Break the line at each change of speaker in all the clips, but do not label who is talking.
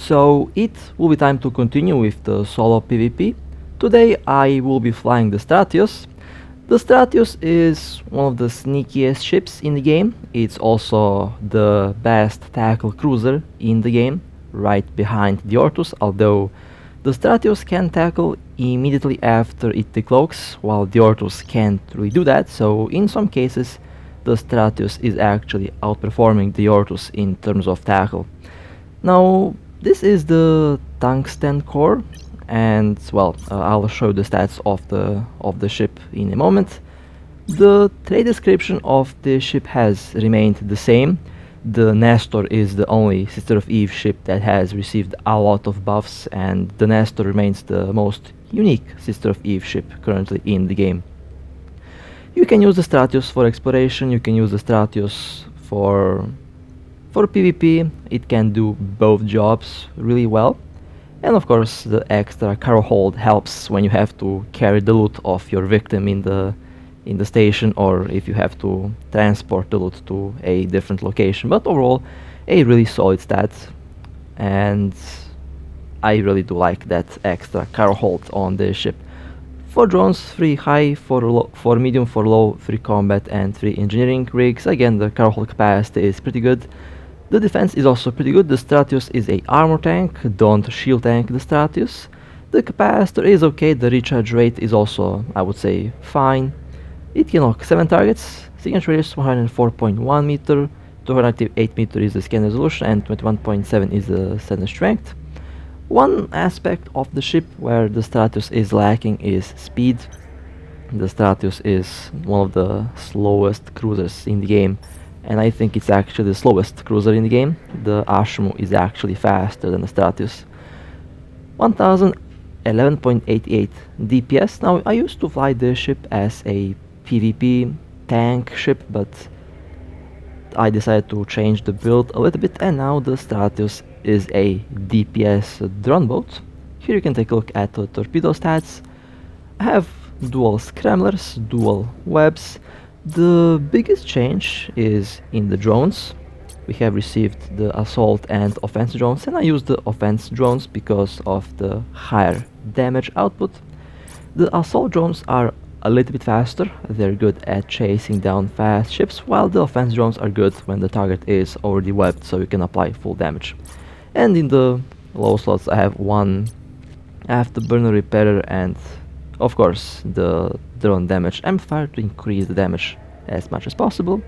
So it will be time to continue with the solo PvP. Today I will be flying the Stratios. The Stratios is one of the sneakiest ships in the game. It's also the best tackle cruiser in the game, right behind the Ortus, although the Stratios can tackle immediately after it decloaks, while the Ortus can't really do that, so in some cases the Stratios is actually outperforming the Ortus in terms of tackle. Now, this is the tungsten core, and well, I'll show the stats of the ship in a moment. The trade description of the ship has remained the same. The Nestor is the only Sister of Eve ship that has received a lot of buffs, and the Nestor remains the most unique Sister of Eve ship currently in the game. You can use the Stratios for exploration, you can use the Stratios for PvP. It can do both jobs really well. And of course the extra cargo hold helps when you have to carry the loot of your victim in the station, or if you have to transport the loot to a different location. But overall, a really solid stat, and I really do like that extra cargo hold on the ship. 4 drones, 3 high, 4 medium, 4 low, 3 combat and 3 engineering rigs. Again, the cargo hold capacity is pretty good. The defense is also pretty good. The Stratios is a armor tank, don't shield tank the Stratios. The capacitor is okay, the recharge rate is also, I would say, fine. It can lock 7 targets, signature radius 104.1 meter, 208 meter is the scan resolution, and 21.7 is the sensor strength. One aspect of the ship where the Stratios is lacking is speed. The Stratios is one of the slowest cruisers in the game, and I think it's actually the slowest cruiser in the game. The Ashmu is actually faster than the Stratios. 1011.88 DPS. Now, I used to fly this ship as a PvP tank ship, but I decided to change the build a little bit, and now the Stratios is a DPS drone boat. Here you can take a look at the torpedo stats. I have dual scramblers, dual webs. The biggest change is in the drones. We have received the assault and offense drones, and I use the offense drones because of the higher damage output. The assault drones are a little bit faster, they're good at chasing down fast ships, while the offense drones are good when the target is already webbed, so you can apply full damage. And in the low slots I have one afterburner repairer and of course the drone damage amplifier to increase the damage as much as possible.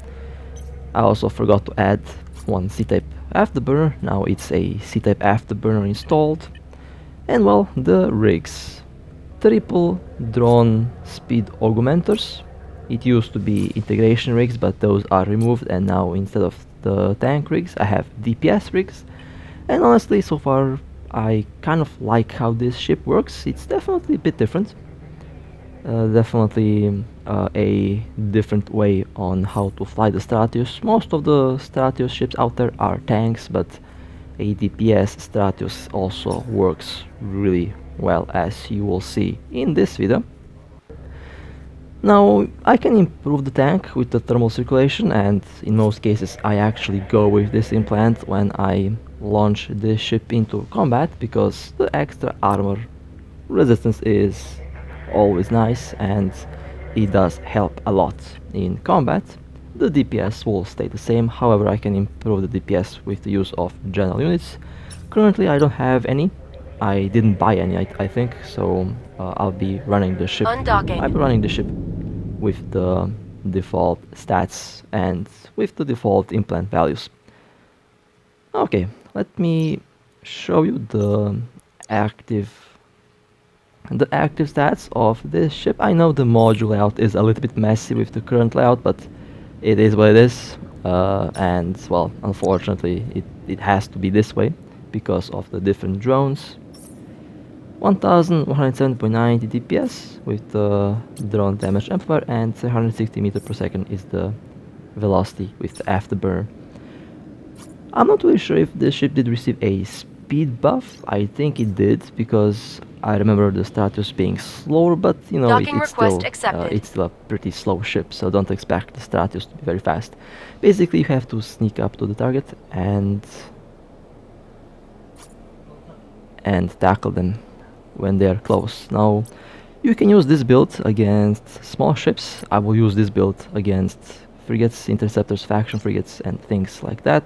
I also forgot to add one C-type afterburner. Now it's a C-type afterburner installed. And well, the rigs. Triple drone speed augmenters. It used to be integration rigs, but those are removed, and now instead of the tank rigs I have DPS rigs. And honestly, so far I kind of like how this ship works. It's definitely a bit different. Definitely a different way on how to fly the Stratios. Most of the Stratios ships out there are tanks, but a DPS Stratios also works really well, as you will see in this video. Now, I can improve the tank with the thermal circulation, and in most cases I actually go with this implant when I launch this ship into combat, because the extra armor resistance is always nice and it does help a lot in combat. The DPS will stay the same, however I can improve the DPS with the use of general units. Currently I don't have any. I didn't buy any, I think, so I'll be running the ship. I'll be running the ship with the default stats and with the default implant values. Okay, let me show you the active stats of this ship. I know the module layout is a little bit messy with the current layout, but it is what it is, and well, unfortunately it has to be this way because of the different drones. 1107.90 DPS with the drone damage amplifier, and 160 meters per second is the velocity with the afterburner. I'm not really sure if this ship did receive a speed buff. I think it did, because I remember the Stratios being slower, but you know, it's still a pretty slow ship, so don't expect the Stratios to be very fast. Basically, you have to sneak up to the target and and tackle them when they are close. Now, you can use this build against small ships. I will use this build against frigates, interceptors, faction frigates, and things like that.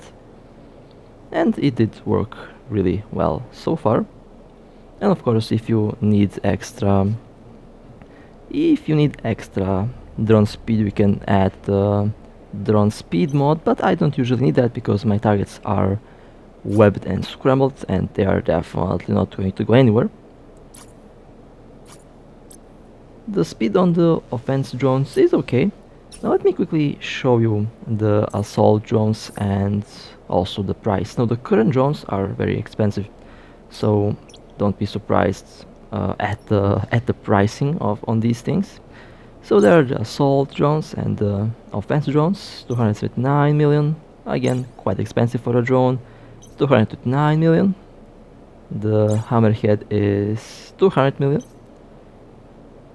And it did work really well so far. And of course, if you need extra drone speed, we can add the drone speed mod, but I don't usually need that because my targets are webbed and scrambled and they are definitely not going to go anywhere. The speed on the offense drones is okay. Now let me quickly show you the assault drones and also the price. Now the current drones are very expensive, so don't be surprised at the pricing on these things. So there are the assault drones and the offense drones. 279 million, again quite expensive for a drone. 229 million. The hammerhead is 200 million,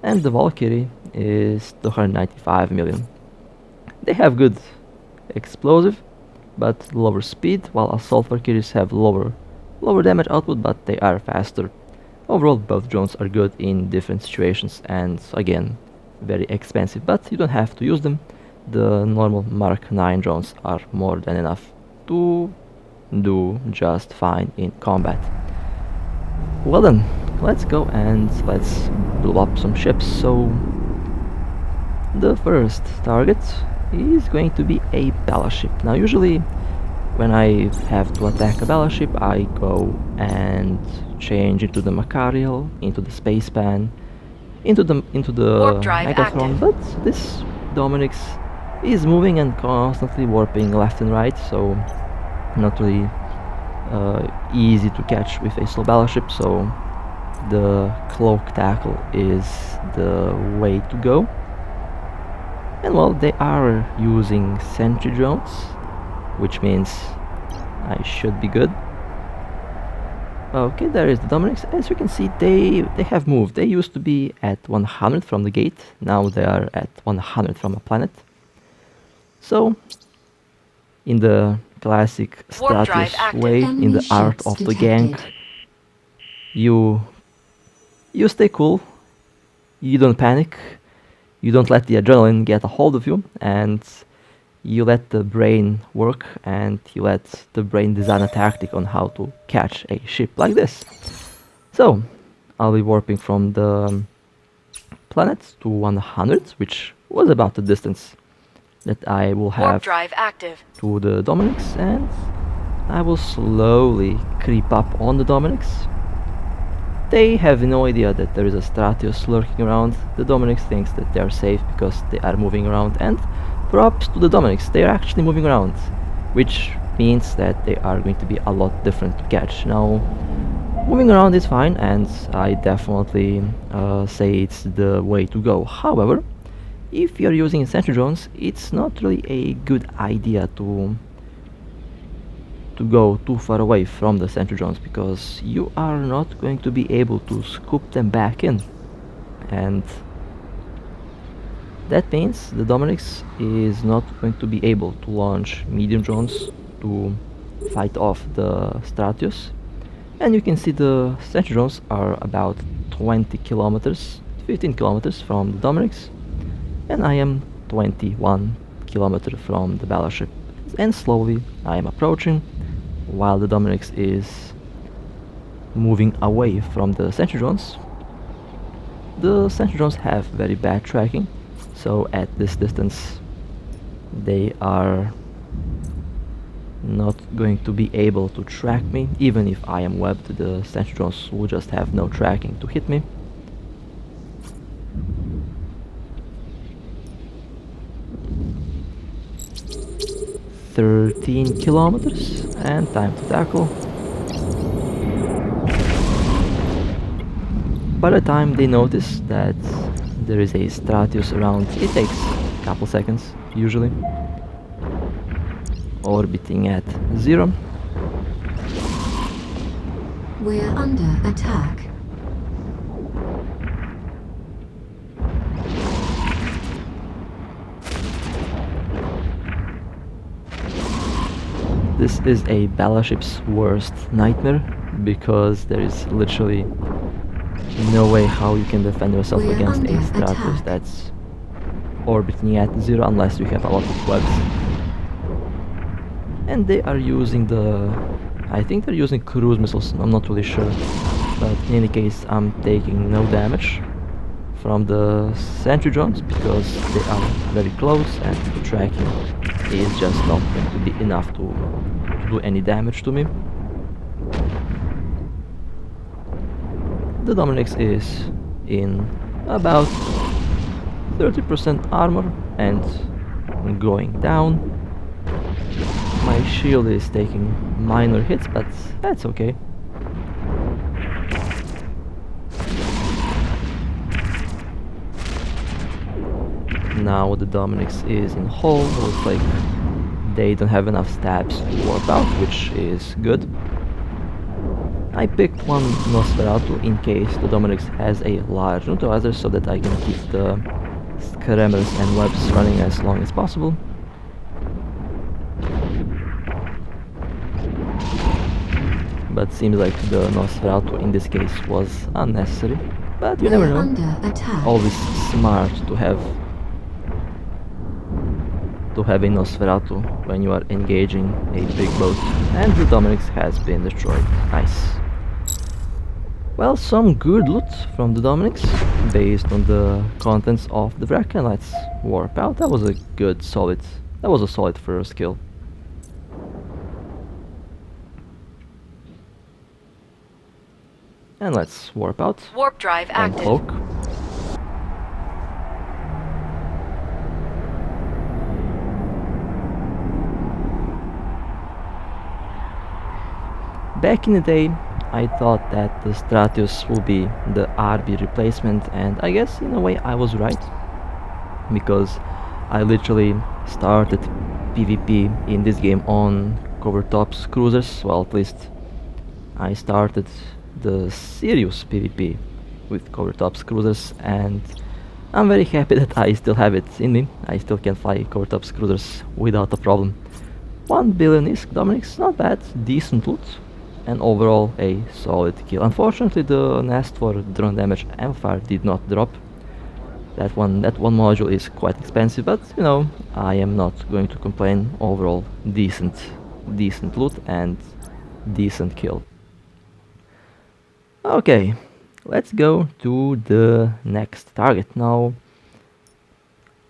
and the Valkyrie is 295 million. They have good explosive but lower speed, while assault Valkyries have lower damage output, but they are faster. Overall, both drones are good in different situations and again very expensive, but you don't have to use them. The normal Mark 9 drones are more than enough to do just fine in combat. Well then, let's go and let's blow up some ships. So the first target is going to be a battleship. Now usually when I have to attack a battleship, I go and change into the Macariel, into the Spacepan, into the Megatron, but this Dominix is moving and constantly warping left and right, so not really easy to catch with a slow battleship, so the cloak tackle is the way to go. And well, they are using sentry drones, which means I should be good. Okay, there is the Dominix. As you can see, they have moved. They used to be at 100 from the gate, now they are at 100 from a planet. So, in the classic Stratios way, in the art of the Gank, you stay cool, you don't panic, you don't let the adrenaline get a hold of you, and you let the brain work, and you let the brain design a tactic on how to catch a ship like this. So, I'll be warping from the planet to 100, which was about the distance that I will have to the Dominix, and I will slowly creep up on the Dominix. They have no idea that there is a Stratios lurking around. The Dominix thinks that they are safe because they are moving around, and props to the Dominix, they are actually moving around, which means that they are going to be a lot different to catch. Now, moving around is fine, and I definitely say it's the way to go. However, if you're using sentry drones, it's not really a good idea to go too far away from the sentry drones, because you are not going to be able to scoop them back in, and that means the Dominix is not going to be able to launch medium drones to fight off the Stratios. And you can see the sentry drones are about 20 kilometers, 15 kilometers from the Dominix, and I am 21 kilometers from the battleship. And slowly I am approaching, while the Dominix is moving away from the sentry drones. The sentry drones have very bad tracking, so at this distance they are not going to be able to track me. Even if I am webbed, the sentry drones will just have no tracking to hit me. "13 kilometers, and time to tackle." By the time they notice that there is a Stratios around, it takes a couple seconds, usually. Orbiting at 0.
We're under attack.
This is a battleship's worst nightmare. because there is literally no way how you can defend yourself
We're
against a
under
Stratios
attack.
that's orbiting at 0 unless you have a lot of webs. And they are using I think they're using cruise missiles, I'm not really sure. But in any case, I'm taking no damage from the sentry drones because they are very close and the tracking is just not going to be enough to do any damage to me. The Dominix is in about 30% armor and going down. My shield is taking minor hits, but that's okay. Now the Dominix is in hole. Looks like they don't have enough stabs to warp out, which is good. I picked one Nosferatu in case the Dominix has a large neutralizer so that I can keep the scramblers and webs running as long as possible. But seems like the Nosferatu in this case was unnecessary. But you never know.
Under attack.
Always smart to have a Nosferatu when you are engaging a big boat. And the Dominix has been destroyed. Nice. Well, some good loot from the Dominix based on the contents of the wreck, and let's warp out. That was a solid first kill. And let's warp out.
Warp drive
And
active.
cloak. Back in the day, I thought that the Stratios will be the RB replacement, and I guess in a way I was right, because I literally started PvP in this game on covertops cruisers. Well, at least I started the serious PvP with covertops cruisers, and I'm very happy that I still have it in me. I still can fly covertops cruisers without a problem. 1 billion ISK Dominix, not bad, decent loot, and overall a solid kill. Unfortunately, the nest for drone damage amplifier did not drop. That one module is quite expensive, but you know, I am not going to complain. Overall, decent loot and decent kill. Okay, let's go to the next target. Now,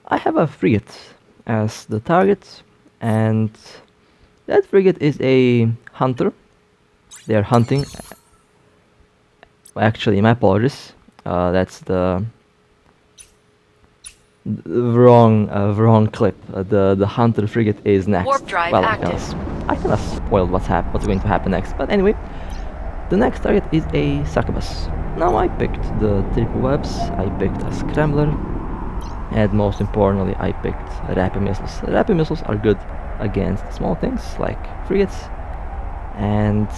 I have a frigate as the target, and that frigate is a hunter. They are hunting. Actually, my apologies. That's the wrong clip. The hunter frigate is next.
Warp drive
well,
active.
I kinda spoiled what's going to happen next. But anyway, the next target is a succubus. Now I picked the triple webs. I picked a scrambler, and most importantly, I picked rapid missiles. Rapid missiles are good against small things like frigates, and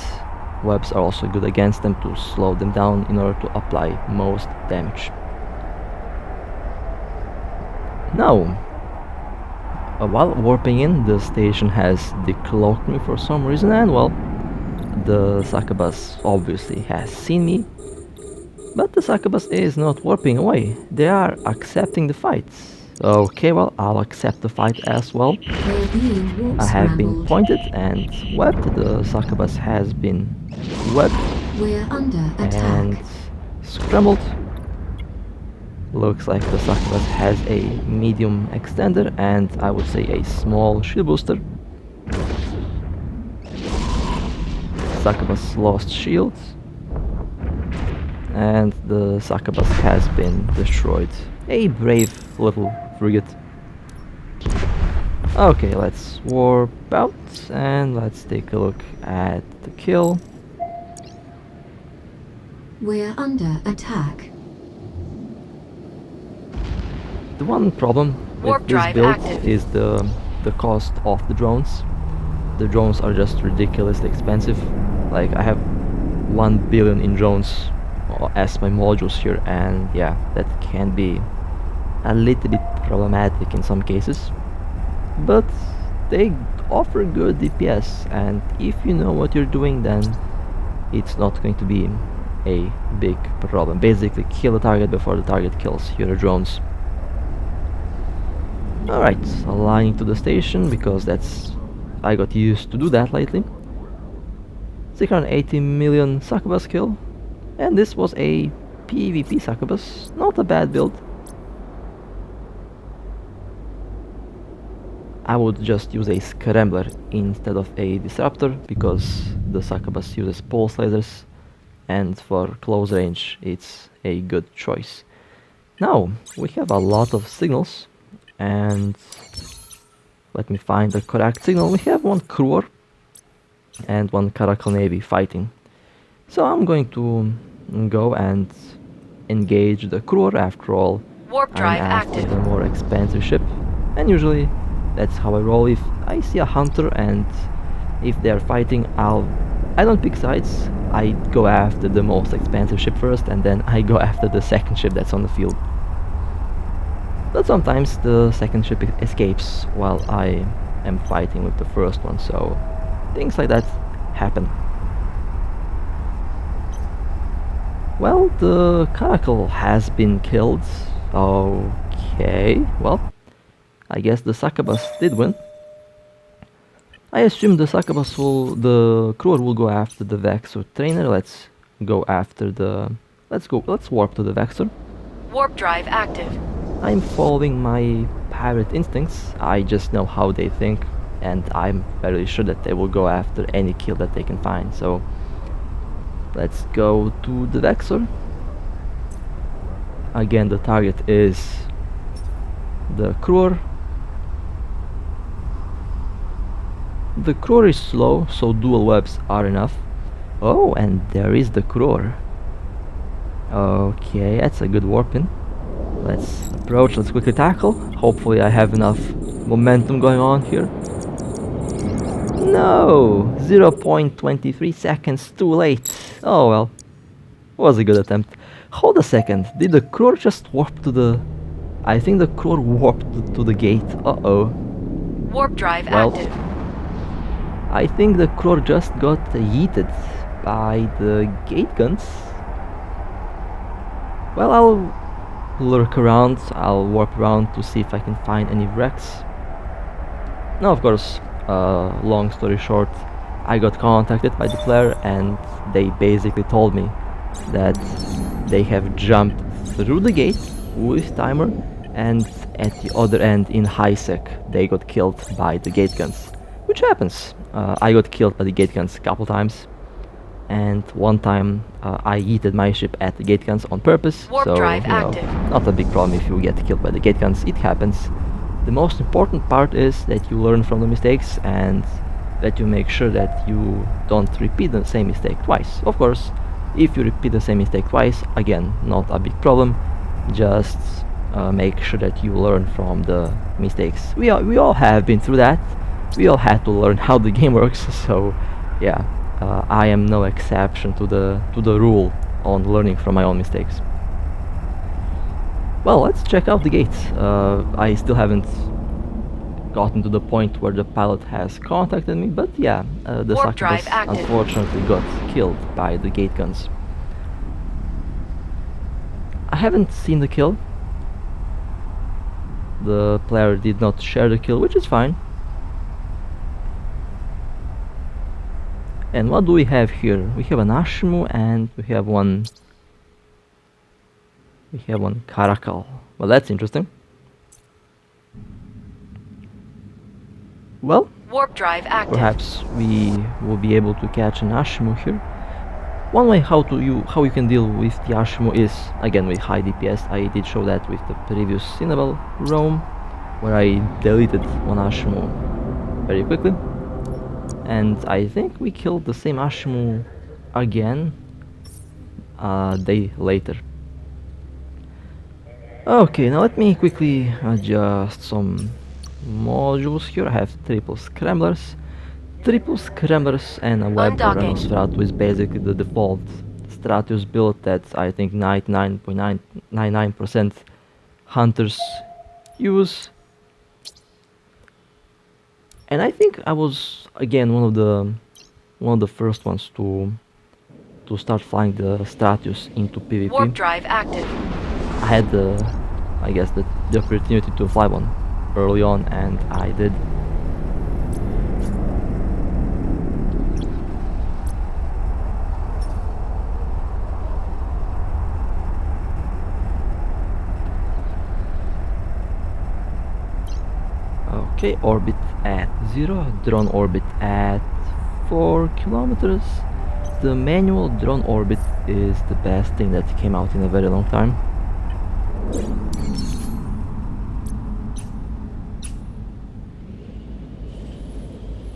webs are also good against them to slow them down in order to apply most damage. Now, while warping in, the station has decloaked me for some reason, and well, the succubus obviously has seen me, but the succubus is not warping away. They are accepting the fight. Okay, well, I'll accept the fight as well.
We're being warp
I have been
scrambled.
pointed and webbed. The succubus has been webbed
We're under attack.
and scrambled. Looks like the succubus has a medium extender and I would say a small shield booster. Succubus lost shield, and the succubus has been destroyed. A brave little frigate. Okay, let's warp out and let's take a look at the kill.
We're under attack.
The one problem
Warp
with this
drive
build
active.
is the cost of the drones. The drones are just ridiculously expensive. Like, I have 1 billion in drones as my modules here, and yeah, that can be a little bit problematic in some cases. But they offer good DPS, and if you know what you're doing, then it's not going to be a big problem. Basically, kill the target before the target kills your drones. Alright, aligning to the station, because I got used to do that lately. 680 million succubus kill, and this was a PvP succubus, not a bad build. I would just use a scrambler instead of a disruptor, because the succubus uses pulse lasers, and for close range it's a good choice. Now, we have a lot of signals, and let me find the correct signal. We have one Kruor and one Caracal Navy fighting. So I'm going to go and engage the Kruor. After all,
Warp drive
I'm after
active.
the more expensive ship, and usually that's how I roll. If I see a hunter and if they're fighting, I don't pick sides. I go after the most expensive ship first, and then I go after the second ship that's on the field. But sometimes the second ship escapes while I am fighting with the first one, so things like that happen. Well, the Caracal has been killed. Okay, well, I guess the succubus did win. I assume the Kruor will go after the Vexor trainer. Let's go after the... let's warp to the Vexor.
Warp drive active.
I'm following my pirate instincts. I just know how they think, and I'm fairly sure that they will go after any kill that they can find. So let's go to the Vexor. Again, the target is the Kruor. The Kruor is slow, so dual webs are enough. Oh, and there is the Kruor. Okay, that's a good warp-in. Let's approach, let's quickly tackle. Hopefully I have enough momentum going on here. No! 0.23 seconds too late. Oh well. Was a good attempt. Hold a second, did the Kruor just warp to the... I think the Kruor warped to the gate. Uh-oh.
Warp drive
Well,
active.
I think the Kruor just got yeeted by the gate guns. Well, I'll lurk around, I'll warp around to see if I can find any wrecks. Now, of course, long story short, I got contacted by the player, and they basically told me that they have jumped through the gate with timer, and at the other end in high sec they got killed by the gate guns, which happens. I got killed by the gate guns a couple times, and one time I yeeted my ship at the gate guns on purpose.
Warp
so
drive
you know,
active.
not a big problem if you get killed by the gate guns. It happens. The most important part is that you learn from the mistakes, and that you make sure that you don't repeat the same mistake twice. Of course, if you repeat the same mistake twice, again, not a big problem. Just make sure that you learn from the mistakes. We all have been through that. We all had to learn how the game works. So yeah, I am no exception to the rule on learning from my own mistakes. Well, let's check out the gate. I still haven't gotten to the point where the pilot has contacted me, but yeah, the
Warp drive
succubus
active.
unfortunately got killed by the gate guns. I haven't seen the kill. The player did not share the kill, which is fine. And what do we have here? We have an Ashimu, and we have one Caracal. Well, that's interesting. Well,
Warp drive active.
perhaps we will be able to catch an Ashimu here. One way how you can deal with the Ashimu is, again, with high DPS. I did show that with the previous Cinnabel roam, where I deleted one Ashimu very quickly. And I think we killed the same Ashimu again a day later. Okay, now let me quickly adjust some modules here. I have triple scramblers, and a web
Undocking.
Strato is basically the default Stratios build that I think 99.999% hunters use. And I think I was again one of the first ones to to start flying the Stratios into PvP.
Warp drive active.
I had I guess the opportunity to fly one early on, and I did. Okay, orbit at 0, drone orbit at 4 kilometers. The manual drone orbit is the best thing that came out in a very long time.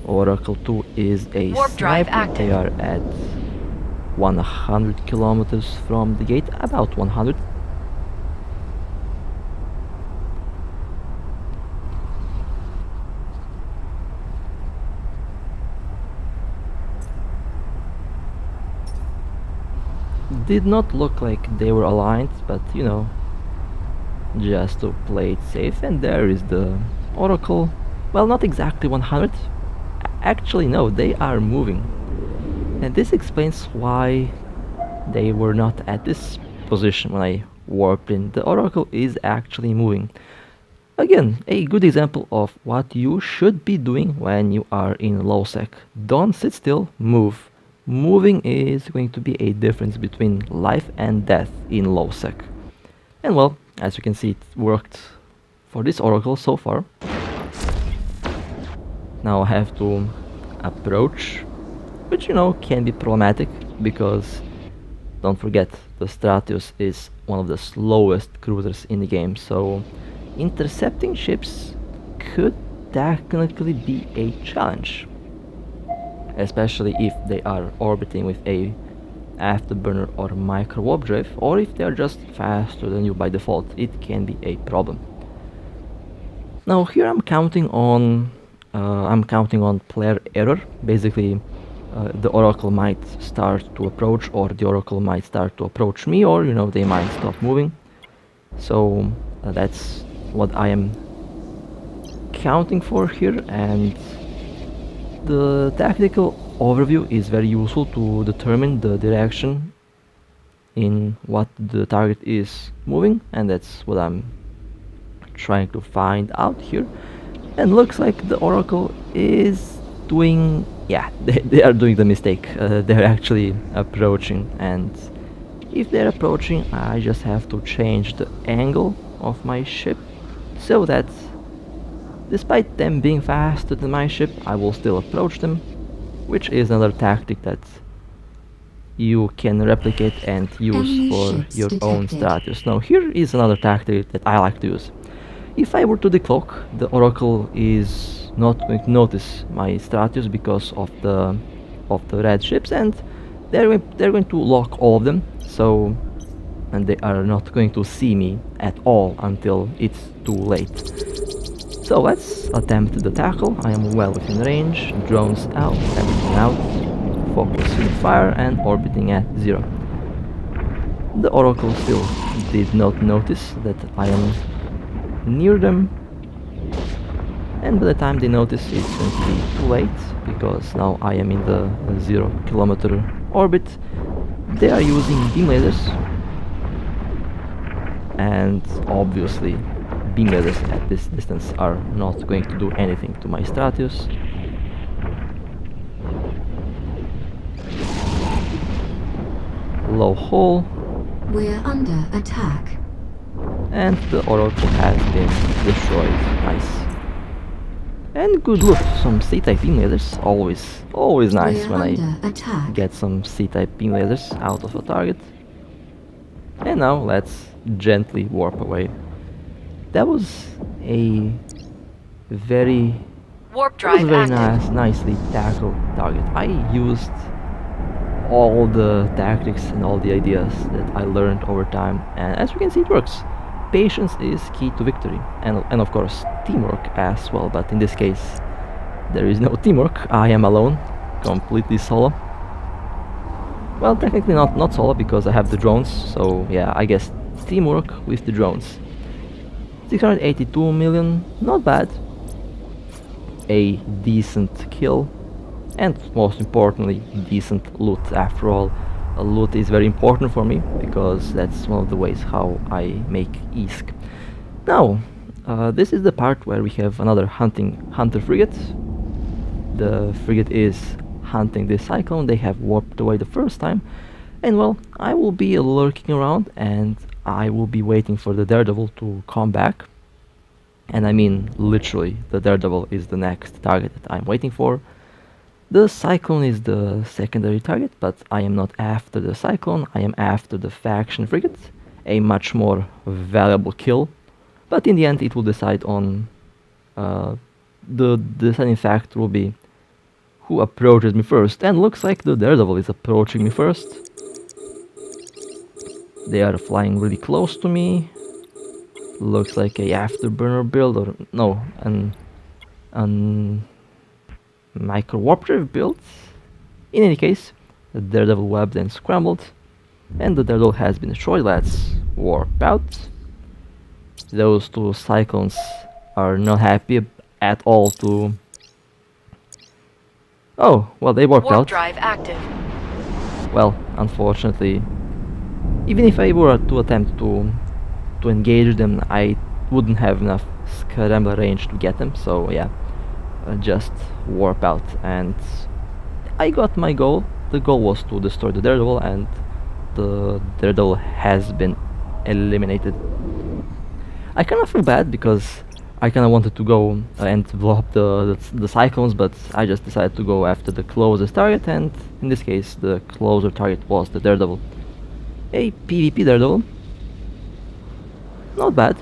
Oracle 2 is a
Warp drive
sniper.
active.
They are at 100 kilometers from the gate, about 100. Did not look like they were aligned, but you know, just to play it safe. And there is the Oracle. Well, not exactly 100. Actually, no, they are moving. And this explains why they were not at this position when I warped in. The Oracle is actually moving. Again, a good example of what you should be doing when you are in low sec. Don't sit still, move. Moving is going to be a difference between life and death in low sec. And well, as you can see, it worked for this Oracle so far. Now I have to approach, which you know can be problematic because don't forget the Stratios is one of the slowest cruisers in the game, so intercepting ships could technically be a challenge, especially if they are orbiting with a afterburner or micro warp drive, or if they are just faster than you by default. It can be a problem. Now here I'm counting on player error. Basically, the Oracle might start to approach, or the Oracle might start to approach me, or you know, they might stop moving. So that's what I am counting for here, and the tactical overview is very useful to determine the direction in what the target is moving, and that's what I'm trying to find out here. And looks like the Oracle is doing, yeah, they are doing the mistake. They're actually approaching, and if they're approaching, I just have to change the angle of my ship so that despite them being faster than my ship, I will still approach them, which is another tactic that you can replicate and use
Enemy
for
ships
your own
detected.
Stratios. Now here is another tactic that I like to use. If I were to decloak, the Oracle is not going to notice my Stratios because of the red ships, and they're going to lock all of them. So, and they are not going to see me at all until it's too late. So let's attempt the tackle. I am well within range. Drones out, everything out. Focusing fire and orbiting at 0. The Oracle still did not notice that I am near them, and by the time they notice, it's going to be too late because now I am in the 0 kilometer orbit. They are using beam lasers, and obviously beam lasers at this distance are not going to do anything to my Stratios. Low hull,
We're under attack.
and the Oracle has been destroyed. Nice. And good loot, some C-type beam lasers, always nice
We're
when I
under attack.
get some C-type beam lasers out of a target. And now let's gently warp away. That was a very
Warp
That was
drive
a very
active.
nicely tackled target. I used all the tactics and all the ideas that I learned over time, and as you can see, it works. Patience is key to victory, and of course teamwork as well, but in this case there is no teamwork. I am alone, completely solo. Well, technically not solo because I have the drones, so yeah, I guess teamwork with the drones. 682 million, not bad. A decent kill, and most importantly, decent loot. After all, loot is very important for me because that's one of the ways how I make ISK. Now, this is the part where we have another hunter frigate. The frigate is hunting this cyclone. They have warped away the first time, and well, I will be lurking around and I will be waiting for the Daredevil to come back. And I mean literally, the Daredevil is the next target that I'm waiting for. The Cyclone is the secondary target, but I am not after the Cyclone, I am after the faction frigate, a much more valuable kill. But in the end it will decide on, the deciding factor will be who approaches me first, and looks like the Daredevil is approaching me first. They are flying really close to me. Looks like a afterburner build, or no, an micro warp drive build. In any case, the Daredevil webbed and scrambled, and the Daredevil has been destroyed. Let's warp out. Those two Cyclones are not happy at all to... Oh, well, they warped
Warp
out.
drive active.
Well, unfortunately, even if I were to attempt to engage them, I wouldn't have enough scrambler range to get them, so yeah, just warp out. And I got my goal. The goal was to destroy the Daredevil, and the Daredevil has been eliminated. I kind of feel bad because I kind of wanted to go and blow up the Cyclones, but I just decided to go after the closest target, and in this case the closer target was the Daredevil. A PvP Daredevil. Not bad.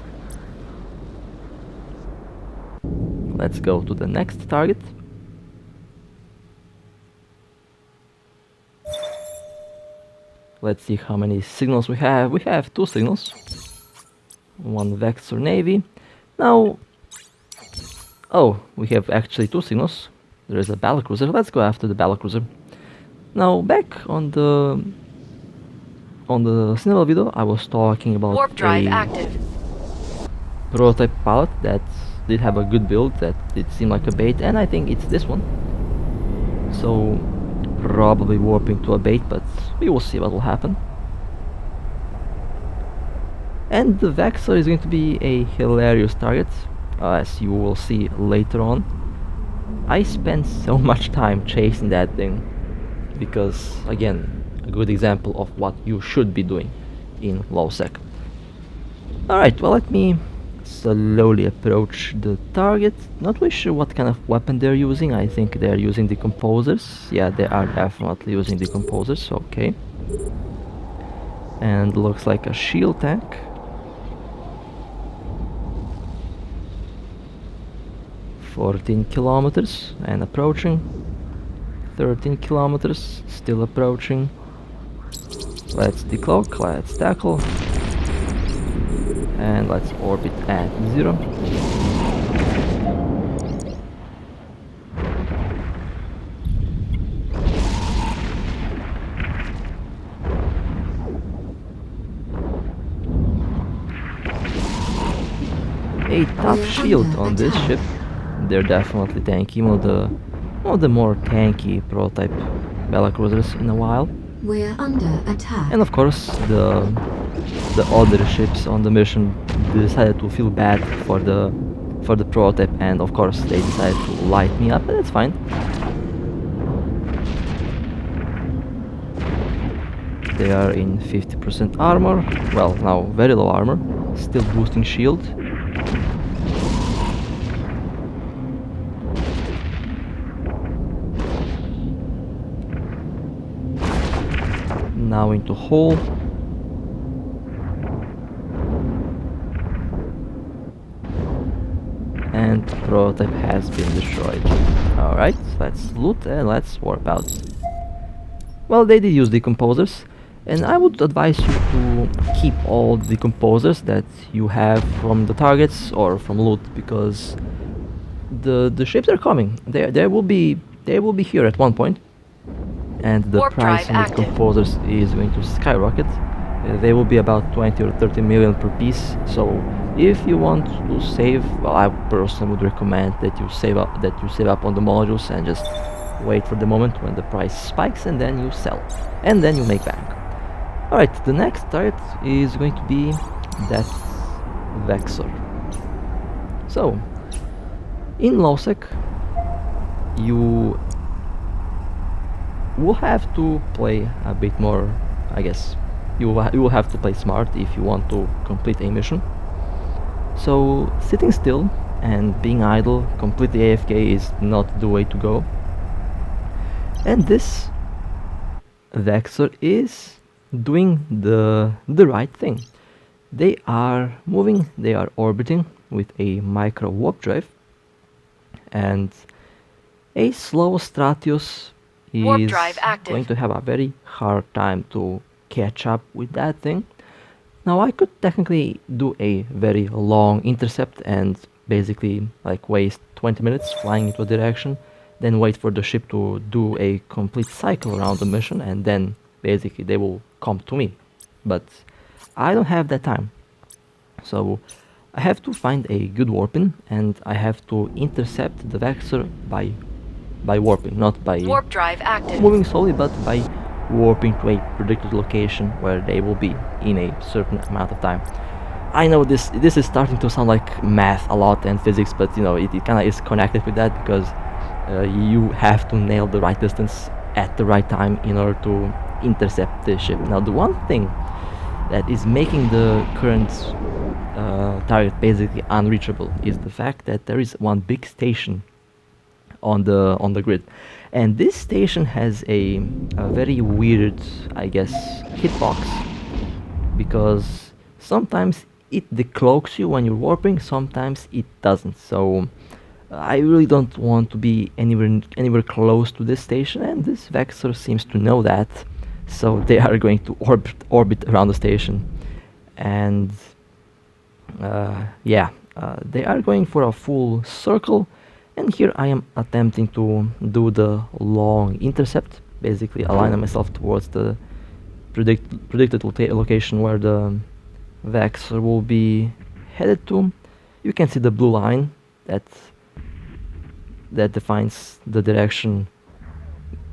Let's go to the next target. Let's see how many signals we have. We have 2 signals. One Vector Navy. Now... Oh, we have actually 2 signals. There is a battlecruiser. Let's go after the battlecruiser. Now, back on the cinema video, I was talking about
Warp drive active.
prototype pilot that did have a good build, that did seem like a bait, and I think it's this one. So probably warping to a bait, but we will see what will happen. And the Vexor is going to be a hilarious target, as you will see later on. I spent so much time chasing that thing because, again, a good example of what you should be doing in low sec. Alright, well, let me slowly approach the target. Not really sure what kind of weapon they're using. I think they're using decomposers. Yeah, they are definitely using decomposers, okay. And looks like a shield tank. $14 kilometers and approaching. 13 kilometers, still approaching. Let's decloak, let's tackle. And let's orbit at 0. A tough shield on this ship. They're definitely tanky, one of the more tanky prototype battlecruisers in a while.
We're under attack.
And of course, the other ships on the mission decided to feel bad for the prototype, and of course they decided to light me up, but that's fine. They are in 50% armor, well, now very low armor, still boosting shield. Now into hull. And prototype has been destroyed. Alright, let's loot and let's warp out. Well, they did use decomposers, and I would advise you to keep all the decomposers that you have from the targets or from loot, because the ships are coming. They will be here at one point, and the
Warp
price
drive
of the decomposers is going to skyrocket. They will be about 20 or 30 million per piece. So if you want to save, well, I personally would recommend that you save up on the modules and just wait for the moment when the price spikes, and then you sell, and then you make bank. Alright, the next target is going to be that Vexor. So, in lowsec, you will have to play a bit more, I guess. You will have to play smart if you want to complete a mission. So, sitting still and being idle, completely AFK, is not the way to go. And this Vexor is doing the right thing. They are moving, they are orbiting with a micro warp drive, and a slow Stratios
Warp
is
drive active.
going to have a very hard time to catch up with that thing. Now I could technically do a very long intercept and basically like waste 20 minutes flying into a direction, then wait for the ship to do a complete cycle around the mission, and then basically they will come to me. But I don't have that time. So I have to find a good warping, and I have to intercept the Vexor by warping, not by
Warp drive active.
moving slowly, but by warping to a predicted location where they will be in a certain amount of time. I know this is starting to sound like math a lot and physics, but you know it kind of is connected with that, because you have to nail the right distance at the right time in order to intercept the ship. Now the one thing that is making the current target basically unreachable is the fact that there is one big station on the grid, and this station has a very weird, I guess, hitbox, because sometimes it decloaks you when you're warping, sometimes it doesn't. So I really don't want to be anywhere close to this station, and this Vexor seems to know that, so they are going to orbit around the station. And yeah, they are going for a full circle, and here I am attempting to do the long intercept, basically align myself towards the predicted location where the Vexor will be headed to. You can see the blue line that defines the direction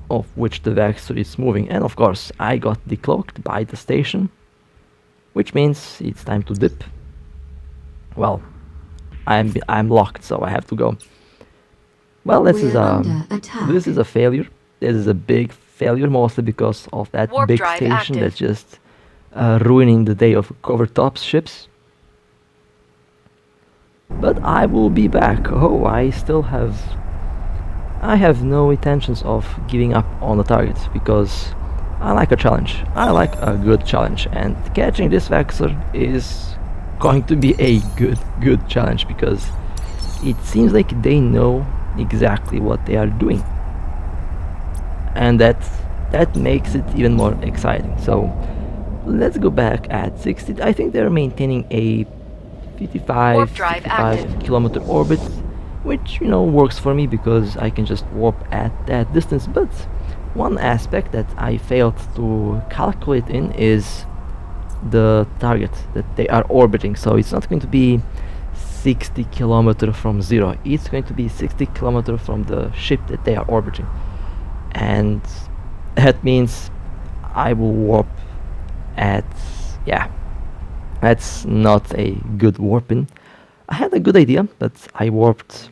of which the Vexor is moving, and of course I got decloaked by the station, which means it's time to dip. Well, I'm locked, so I have to go. Well, this is a failure. This is a big failure, mostly because of that
Warp
big
drive
station
active.
that's just ruining the day of Covertop's ships. But I will be back. Oh, I have no intentions of giving up on the target, because I like a challenge. I like a good challenge, and catching this Vexor is going to be a good challenge, because it seems like they know exactly what they are doing, and that makes it even more exciting. So let's go back at 60. I think they're maintaining a 55 kilometer orbit, which, you know, works for me because I can just warp at that distance. But one aspect that I failed to calculate in is the target that they are orbiting. So it's not going to be 60 kilometers from zero, it's going to be 60 kilometers from the ship that they are orbiting, and that means I will warp at, yeah, that's not a good warping. I had a good idea, but I warped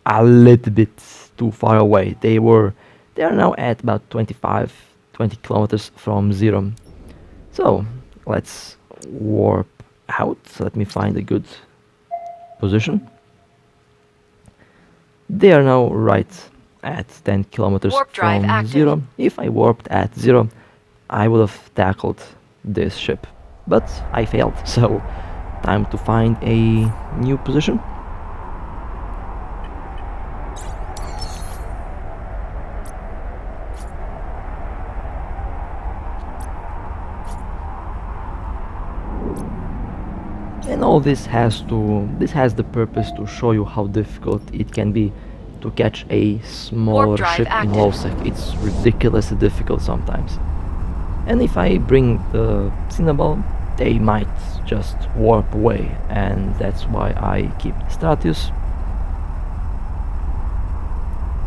a little bit too far away. They are now at about 20 kilometers from zero. So let's warp out. So let me find a good position. They are now right at 10 kilometers
Warp drive
from
active.
zero. If I warped at zero, I would have tackled this ship, but I failed, so time to find a new position. And all this has the purpose to show you how difficult it can be to catch a smaller
drive
ship in
active.
low sec. It's ridiculously difficult sometimes. And if I bring the Cinnaball, they might just warp away, and that's why I keep Stratios.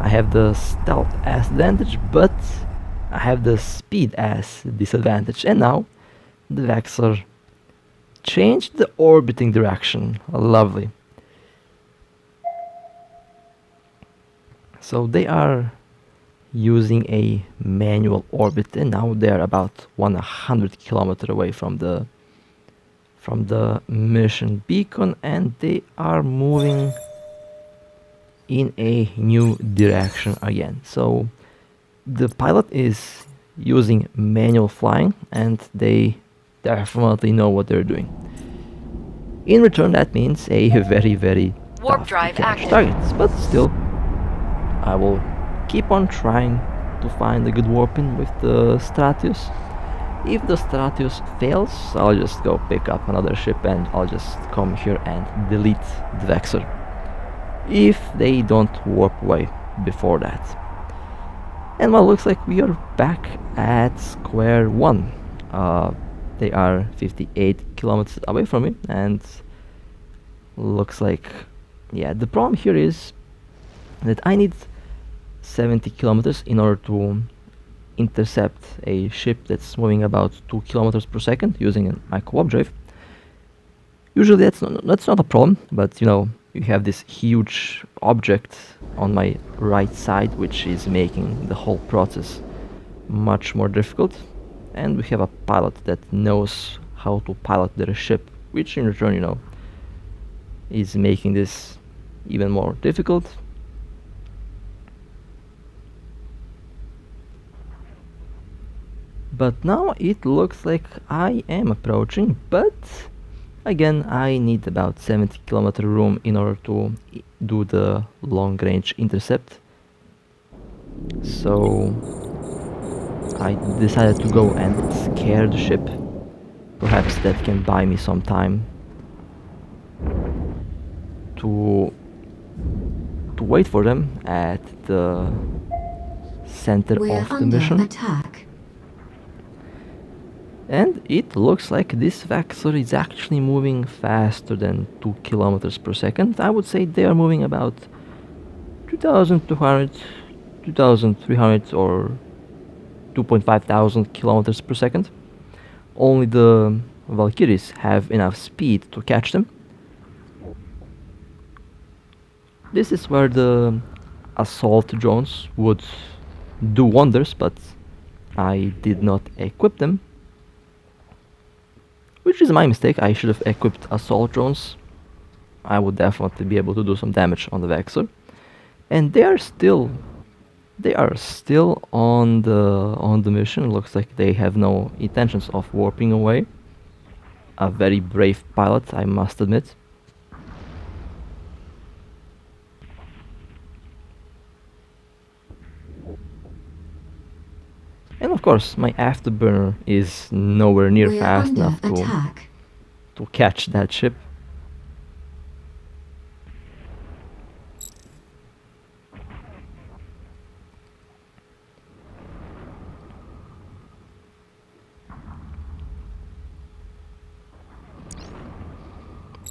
I I have the stealth as advantage, but I have the speed as disadvantage. And now the Vexor changed the orbiting direction. Lovely. So they are using a manual orbit, and now they're about 100 kilometers away from the mission beacon, and they are moving in a new direction again. So the pilot is using manual flying, and they definitely know what they're doing. In return, that means a very
Warp
tough
drive
to catch
active.
targets, but still I will keep on trying to find a good warping with the Stratios. If the Stratios fails, I'll just go pick up another ship and I'll just come here and delete the Vexor, if they don't warp away before that. And well, looks like we are back at square one. They are 58 kilometers away from me, and looks like, yeah, the problem here is that I need 70 kilometers in order to intercept a ship that's moving about 2 kilometers per second using my co-op drive. Usually that's not a problem, but you know, you have this huge object on my right side which is making the whole process much more difficult, and we have a pilot that knows how to pilot their ship, which in return, you know, is making this even more difficult. But now it looks like I am approaching, but again I need about 70 kilometer room in order to do the long range intercept. So I decided to go and scare the ship. Perhaps that can buy me some time to wait for them at the center
We're
of the
under
mission.
attack.
And it looks like this Vexor is actually moving faster than 2 kilometers per second. I would say they are moving about 2200, 2300 or 2,500 kilometers per second. Only the Valkyries have enough speed to catch them. This is where the assault drones would do wonders, but I did not equip them, which is my mistake. I should have equipped assault drones. I would definitely be able to do some damage on the Vexor. And they are still on the mission. Looks like they have no intentions of warping away. A very brave pilot, I must admit. And of course, my afterburner is nowhere near
We're
fast
under
enough
attack.
to catch that ship.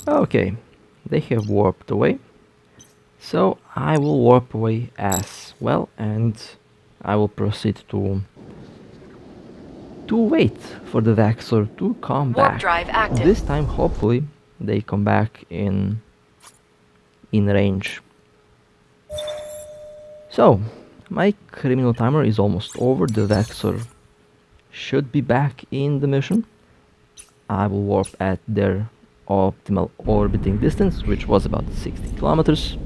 Okay, they have warped away, so I will warp away as well, and I will proceed to wait for the Vexor to come
Warp
back.
drive active.
This time, hopefully, they come back in range. So, my criminal timer is almost over. The Vexor should be back in the mission. I will warp at their optimal orbiting distance, which was about 60 kilometers.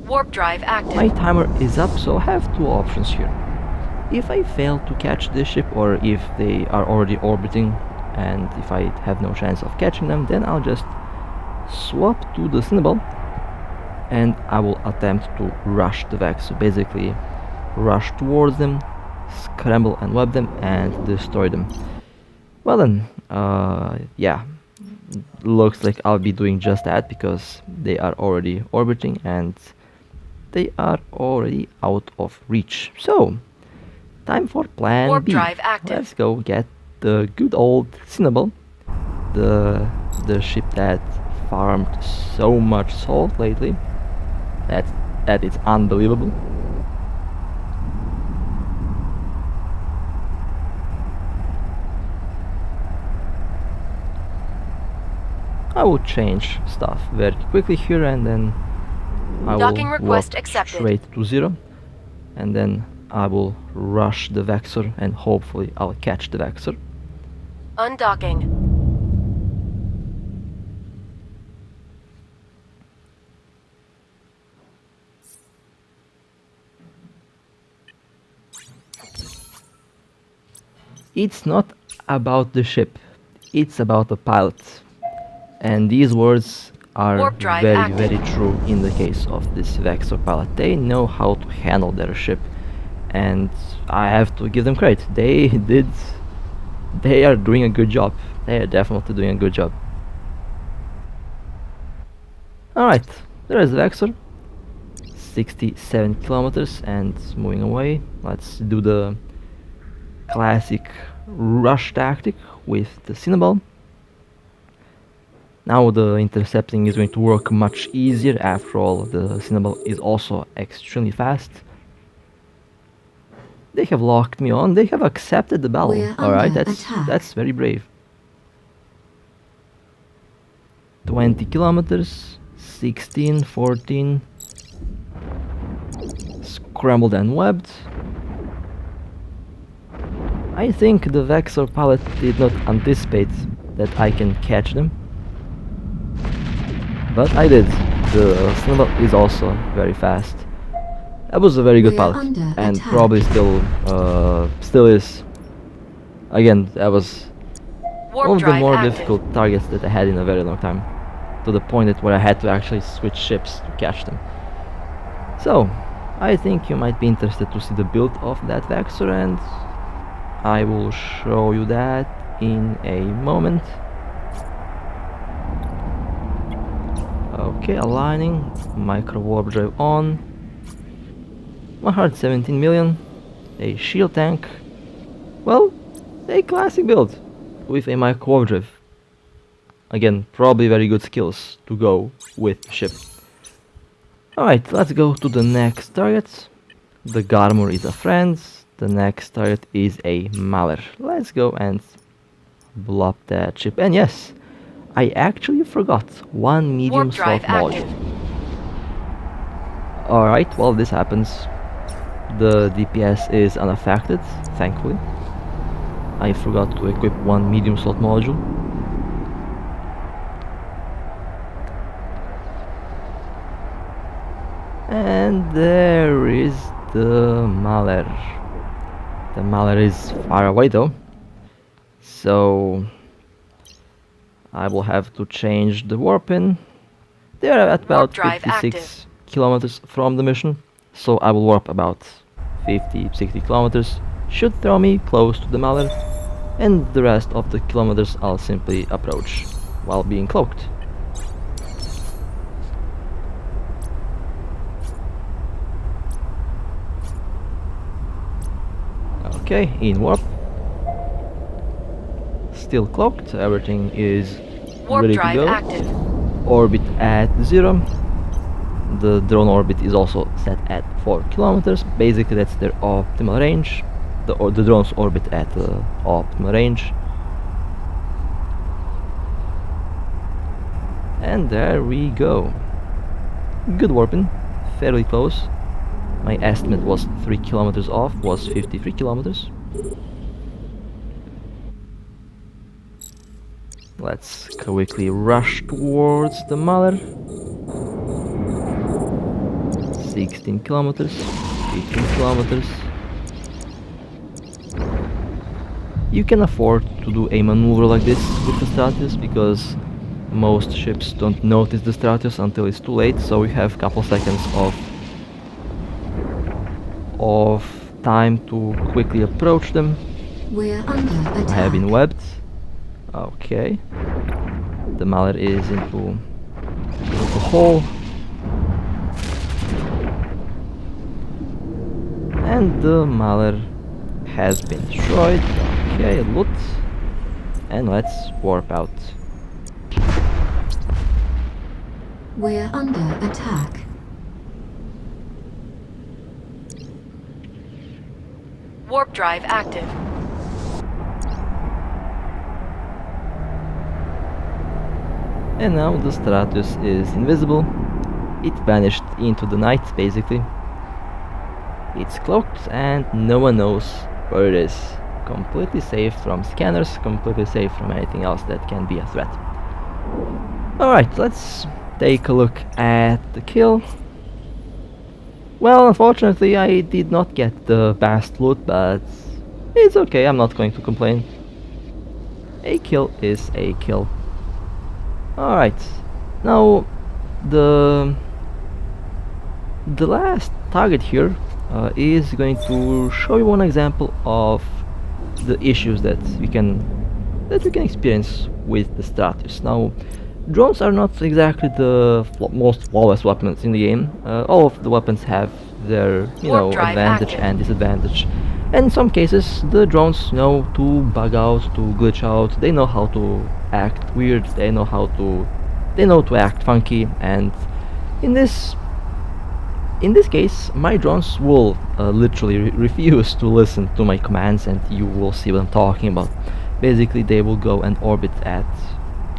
Warp drive active.
My timer is up, so I have two options here. If I fail to catch this ship, or if they are already orbiting and if I have no chance of catching them, then I'll just swap to the Cinnabon and I will attempt to rush the Vex. So basically rush towards them, scramble and web them and destroy them. Well then, yeah, looks like I'll be doing just that because they are already orbiting and they are already out of reach. So time for plan
Warp
B.
drive active.
Let's go get the good old Cinnabon, the ship that farmed so much salt lately, that that it's unbelievable. I will change stuff very quickly here, and then I
Docking
will
request
warp
accepted.
straight to 0, and then I will rush the Vexor, and hopefully I'll catch the Vexor.
Undocking.
It's not about the ship, it's about the pilot. And these words are
Warp drive
very,
active.
very true in the case of this Vexor pilot. They know how to handle their ship, and I have to give them credit. They are doing a good job. They are definitely doing a good job. Alright, there is the Vexor. 67 kilometers and moving away. Let's do the classic rush tactic with the Cinnabon. Now the intercepting is going to work much easier. After all, the Cinnabon is also extremely fast. They have locked me on. They have accepted the battle.
We're
Alright,
under attack.
that's very brave. 20 kilometers, 16, 14. Scrambled and webbed. I think the Vexor pilot did not anticipate that I can catch them. But I did. The Snowball is also very fast. That was a very good
We are
pilot,
under
and
attack.
probably still is. Again, that was
Warp
one of the
drive
more
active.
difficult targets that I had in a very long time, to the point that where I had to actually switch ships to catch them. So, I think you might be interested to see the build of that Vexor, and I will show you that in a moment. Okay, aligning, micro warp drive on. 117 million, a shield tank. Well, a classic build with a micro warp drive. Again, probably very good skills to go with the ship. Alright, let's go to the next target. The Garmur is a friend. The next target is a Maller. Let's go and blow up that ship. And yes, I actually forgot one medium
Warp drive
slot module.
active.
Alright, well, this happens. The DPS is unaffected, thankfully. I forgot to equip one medium slot module. And there is the Maller. The Maller is far away though, so I will have to change the warp in. They are at about
drive
56
active.
kilometers from the mission, so I will warp about 50-60 kilometers. Should throw me close to the Maller, and the rest of the kilometers I'll simply approach while being cloaked. Okay, in warp. Still cloaked, everything is
Warp
ready to
drive
go.
active.
Orbit at 0. The drone orbit is also set at 4 kilometers. Basically, that's their optimal range. The drone's orbit at optimal range. And there we go. Good warping, fairly close. My estimate was 3 kilometers off, was 53 kilometers. Let's quickly rush towards the Maller. 16 kilometers, 15 kilometers. You can afford to do a maneuver like this with the Stratios, because most ships don't notice the Stratios until it's too late, so we have a couple seconds of time to quickly approach them.
We're under attack.
I have been webbed. Okay. The Maller is into the hole. And the Maller has been destroyed. Okay, loot. And let's warp out.
We're under attack.
Warp drive active.
And now the Stratios is invisible. It vanished into the night, basically. It's cloaked and no one knows where it is. Completely safe from scanners, completely safe from anything else that can be a threat. Alright, let's take a look at the kill. Well, unfortunately I did not get the best loot, but it's okay, I'm not going to complain. A kill is a kill. Alright, now the last target here is going to show you one example of the issues that we can experience with the Stratios. Now, drones are not exactly the most flawless weapons in the game. All of the weapons have their advantage and disadvantage. And in some cases, the drones know to bug out, to glitch out. They know how to act weird. They know to act funky. And in this case, my drones will literally refuse to listen to my commands, and you will see what I'm talking about. Basically, they will go and orbit at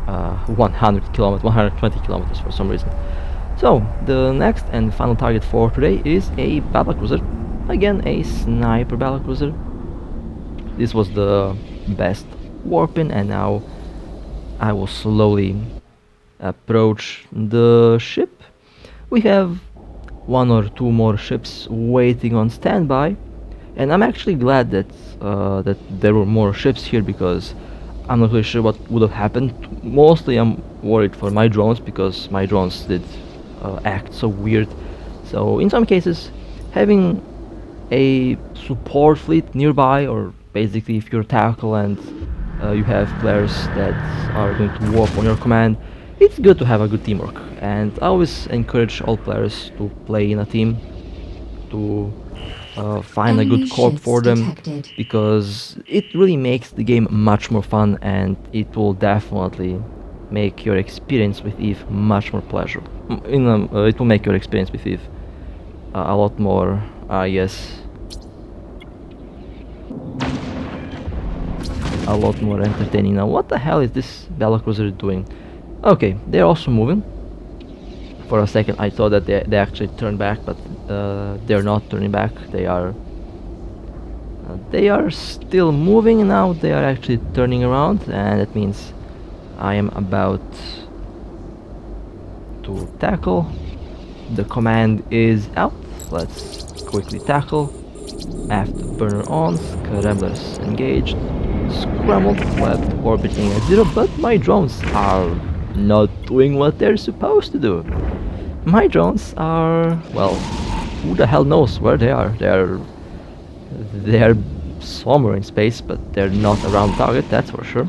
100 kilometers, 120 kilometers for some reason. So, the next and final target for today is a battlecruiser. Again, a sniper battlecruiser. This was the best warping, and now I will slowly approach the ship. We have one or two more ships waiting on standby, and I'm actually glad that that there were more ships here, because I'm not really sure what would have happened. Mostly I'm worried for my drones, because my drones did act so weird. So in some cases, having a support fleet nearby, or basically if you're tackle and you have players that are going to warp on your command, it's good to have a good teamwork. And I always encourage all players to play in a team, to find a good corp for them, because it really makes the game much more fun, and it will definitely make your experience with Eve much more pleasurable. It will make your experience with Eve a lot more, a lot more entertaining. Now, what the hell is this battlecruiser doing? Okay, they're also moving. For a second I thought that they actually turned back, but they're not turning back. They are still moving. Now they are actually turning around, and that means I am about to tackle. The command is out. Let's quickly tackle. Afterburner on, scramblers engaged, scrambled, left orbiting at 0, but my drones are not doing what they're supposed to do. My drones are, well, who the hell knows where they are. They're somewhere in space, but they're not around target, that's for sure.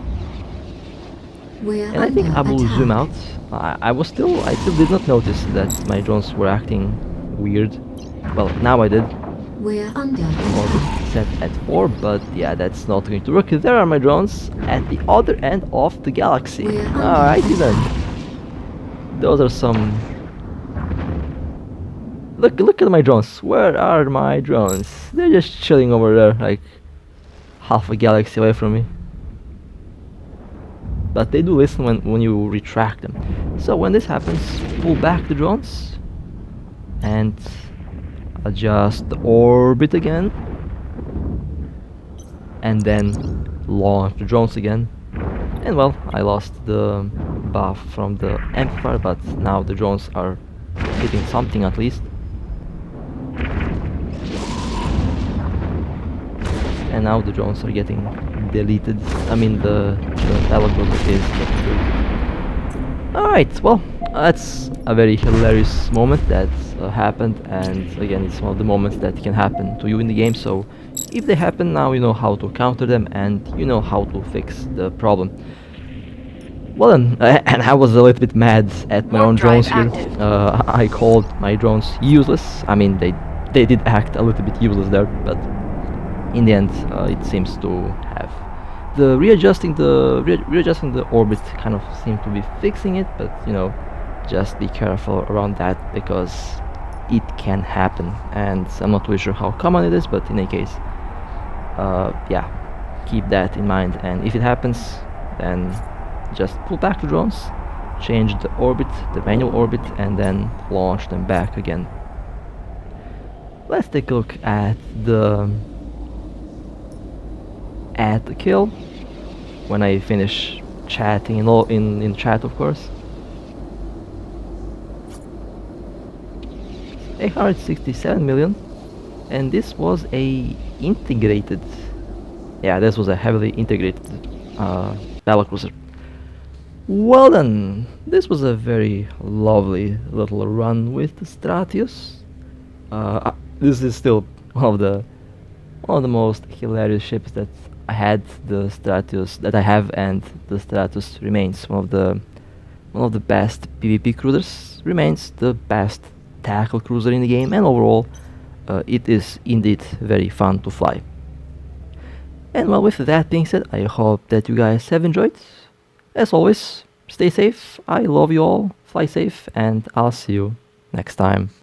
And I think I will zoom out. I still did not notice that my drones were acting weird. Well, now I did.
We're under
Orbit set at 4, but yeah, that's not going to work. There are my drones at the other end of the galaxy. Alrighty then. Those are some... Look at my drones. Where are my drones? They're just chilling over there, like half a galaxy away from me. But they do listen when you retract them. So when this happens, pull back the drones and adjust the orbit again, and then launch the drones again. And well, I lost the buff from the amplifier, but now the drones are hitting something at least. And now the drones are getting deleted. I mean, the battlecruiser is getting deleted. Alright, well, that's a very hilarious moment that happened, and again, it's one of the moments that can happen to you in the game. So if they happen, now you know how to counter them, and you know how to fix the problem. Well then, and I was a little bit mad at my own drones here. I called my drones useless. I mean, they did act a little bit useless there, but in the end, it seems to have the readjusting the orbit kind of seemed to be fixing it. But you know, just be careful around that, because it can happen, and I'm not really sure how common it is, but in any case, Yeah, keep that in mind, and if it happens, then just pull back the drones, change the orbit, the manual orbit, and then launch them back again. Let's take a look at the kill when I finish chatting in chat, of course. 867 million, and this was a integrated, yeah, this was a heavily integrated battlecruiser. Well done. This was a very lovely little run with the Stratios. This is still one of the most hilarious ships that I had. The Stratios that I have, and the Stratos remains one of the best PvP cruisers. Remains the best tackle cruiser in the game, and overall, it is indeed very fun to fly. And well, with that being said, I hope that you guys have enjoyed. As always, stay safe. I love you all. Fly safe, and I'll see you next time.